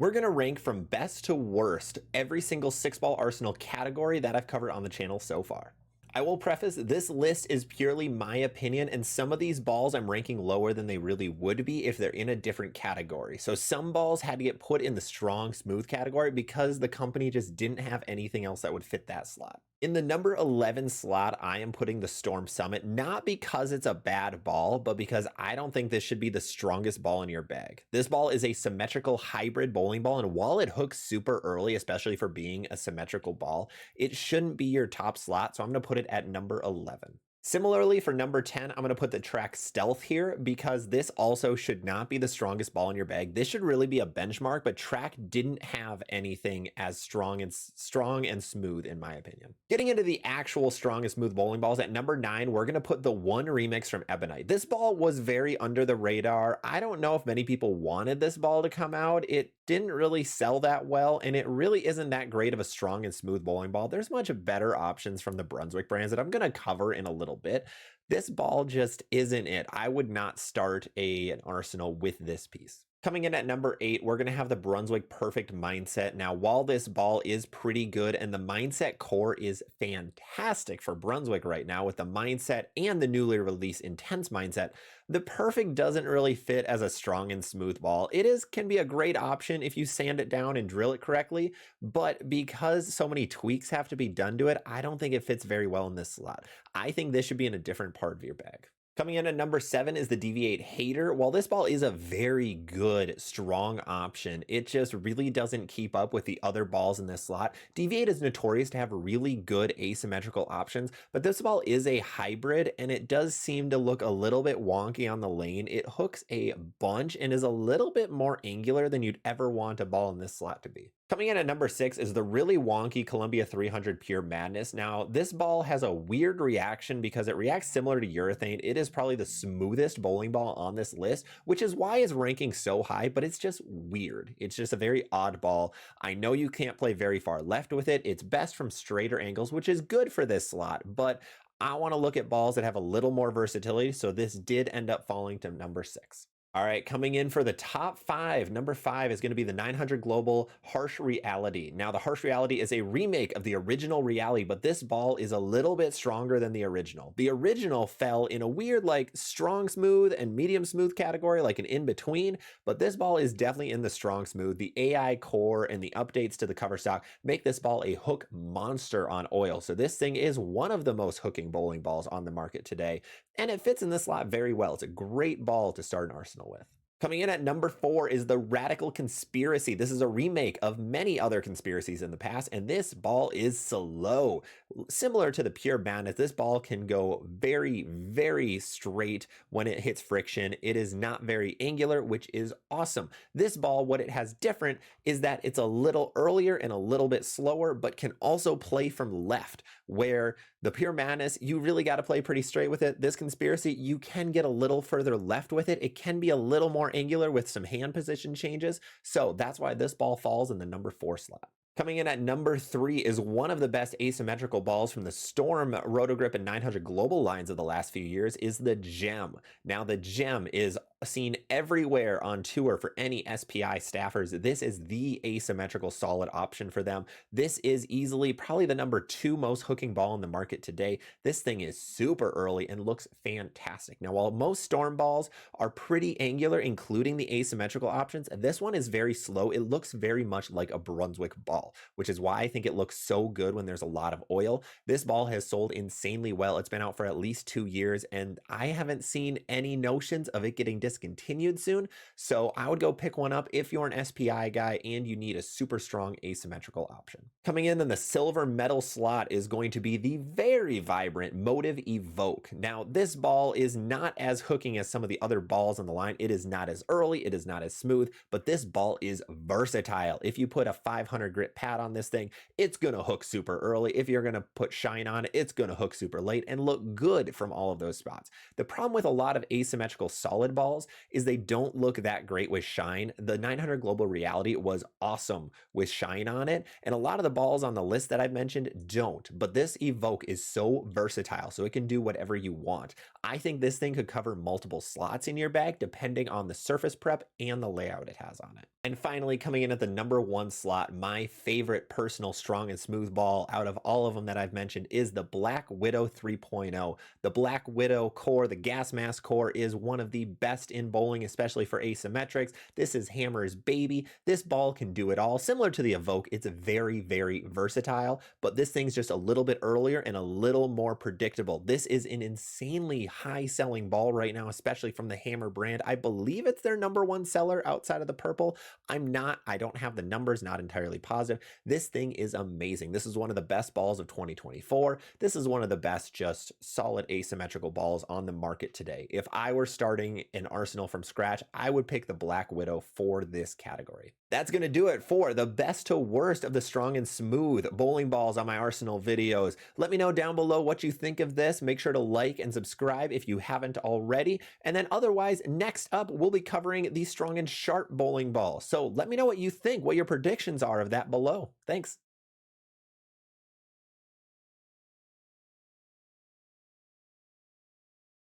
We're going to rank from best to worst every single 6-ball Arsenal category that I've covered on the channel so far. I will preface, this list is purely my opinion, and some of these balls I'm ranking lower than they really would be if they're in a different category. So some balls had to get put in the strong, smooth category because the company just didn't have anything else that would fit that slot. In the number 11 slot, I am putting the Storm Summit, not because it's a bad ball, but because I don't think this should be the strongest ball in your bag. This ball is a symmetrical hybrid bowling ball, and while it hooks super early, especially for being a symmetrical ball, it shouldn't be your top slot, so I'm going to put it at number 11. Similarly, for number 10, I'm going to put the Track Stealth here because this also should not be the strongest ball in your bag. This should really be a benchmark, but Track didn't have anything as strong and smooth, in my opinion. Getting into the actual strong and smooth bowling balls, at number 9, we're going to put the One Remix from Ebonite. This ball was very under the radar. I don't know if many people wanted this ball to come out. It didn't really sell that well, and it really isn't that great of a strong and smooth bowling ball. There's much better options from the Brunswick brands that I'm going to cover in a little bit. This ball just isn't it. I would not start an Arsenal with this piece. Coming in at number 8, we're going to have the Brunswick Perfect Mindset. Now, while this ball is pretty good and the Mindset core is fantastic for Brunswick right now with the Mindset and the newly released Intense Mindset, the Perfect doesn't really fit as a strong and smooth ball. Can be a great option if you sand it down and drill it correctly, but because so many tweaks have to be done to it, I don't think it fits very well in this slot. I think this should be in a different part of your bag. Coming in at number 7 is the Deviate Hater. While this ball is a very good, strong option, it just really doesn't keep up with the other balls in this slot. Deviate is notorious to have really good asymmetrical options, but this ball is a hybrid, and it does seem to look a little bit wonky on the lane. It hooks a bunch and is a little bit more angular than you'd ever want a ball in this slot to be. Coming in at number 6 is the really wonky Columbia 300 Pure Madness. Now, this ball has a weird reaction because it reacts similar to urethane. It is probably the smoothest bowling ball on this list, which is why it's ranking so high, but it's just weird. It's just a very odd ball. I know you can't play very far left with it. It's best from straighter angles, which is good for this slot, but I want to look at balls that have a little more versatility, so this did end up falling to number 6. All right, coming in for the top 5, number 5 is going to be the 900 Global Harsh Reality. Now, the Harsh Reality is a remake of the original Reality, but this ball is a little bit stronger than the original. The original fell in a weird, like, strong smooth and medium smooth category, like an in-between, but this ball is definitely in the strong smooth. The AI core and the updates to the cover stock make this ball a hook monster on oil. So this thing is one of the most hooking bowling balls on the market today, and it fits in this slot very well. It's a great ball to start an Arsenal with. Coming in at number 4 is the Radical Conspiracy. This is a remake of many other conspiracies in the past, and this ball is slow. Similar to the Pure Madness, this ball can go very, very straight when it hits friction. It is not very angular, which is awesome. This ball, what it has different is that it's a little earlier and a little bit slower, but can also play from left, where the Pure Madness, you really got to play pretty straight with it. This Conspiracy, you can get a little further left with it. It can be a little more angular with some hand position changes. So that's why this ball falls in the number 4 slot. Coming in at number 3 is one of the best asymmetrical balls from the Storm, Rotogrip, and 900 Global lines of the last few years is the Gem. Now, the Gem is seen everywhere on tour for any SPI staffers. This is the asymmetrical solid option for them. This is easily probably the number 2 most hooking ball in the market today. This thing is super early and looks fantastic. Now, while most Storm balls are pretty angular, including the asymmetrical options, this one is very slow. It looks very much like a Brunswick ball, which is why I think it looks so good when there's a lot of oil. This ball has sold insanely well. It's been out for at least 2 years, and I haven't seen any notions of it getting discontinued soon. So I would go pick one up if you're an SPI guy and you need a super strong asymmetrical option. Coming in the silver medal slot is going to be the very vibrant Motive Evoke. Now, this ball is not as hooking as some of the other balls on the line. It is not as early, it is not as smooth, but this ball is versatile. If you put a 500 grit pad on this thing, it's gonna hook super early. If you're gonna put shine on it, it's gonna hook super late and look good from all of those spots. The problem with a lot of asymmetrical solid balls balls is they don't look that great with shine. The 900 Global Reality was awesome with shine on it, and a lot of the balls on the list that I've mentioned don't, but this Evoke is so versatile, so it can do whatever you want. I think this thing could cover multiple slots in your bag depending on the surface prep and the layout it has on it. And finally, coming in at the number 1 slot, my favorite personal strong and smooth ball out of all of them that I've mentioned is the Black Widow 3.0. The Black Widow core, the gas mask core, is one of the best in bowling, especially for asymmetrics. This is Hammer's baby. This ball can do it all. Similar to the Evoke, it's very, very versatile, but this thing's just a little bit earlier and a little more predictable. This is an insanely high selling ball right now, especially from the Hammer brand. I believe it's their number 1 seller outside of the purple. I don't have the numbers, not entirely positive. This thing is amazing. This is one of the best balls of 2024. This is one of the best just solid asymmetrical balls on the market today. If I were starting an arsenal from scratch, I would pick the Black Widow for this category. That's going to do it for the best to worst of the strong and smooth bowling balls on my arsenal videos. Let me know down below what you think of this. Make sure to like and subscribe if you haven't already. And then otherwise, next up, we'll be covering the strong and sharp bowling ball. So let me know what you think, what your predictions are of that below. Thanks.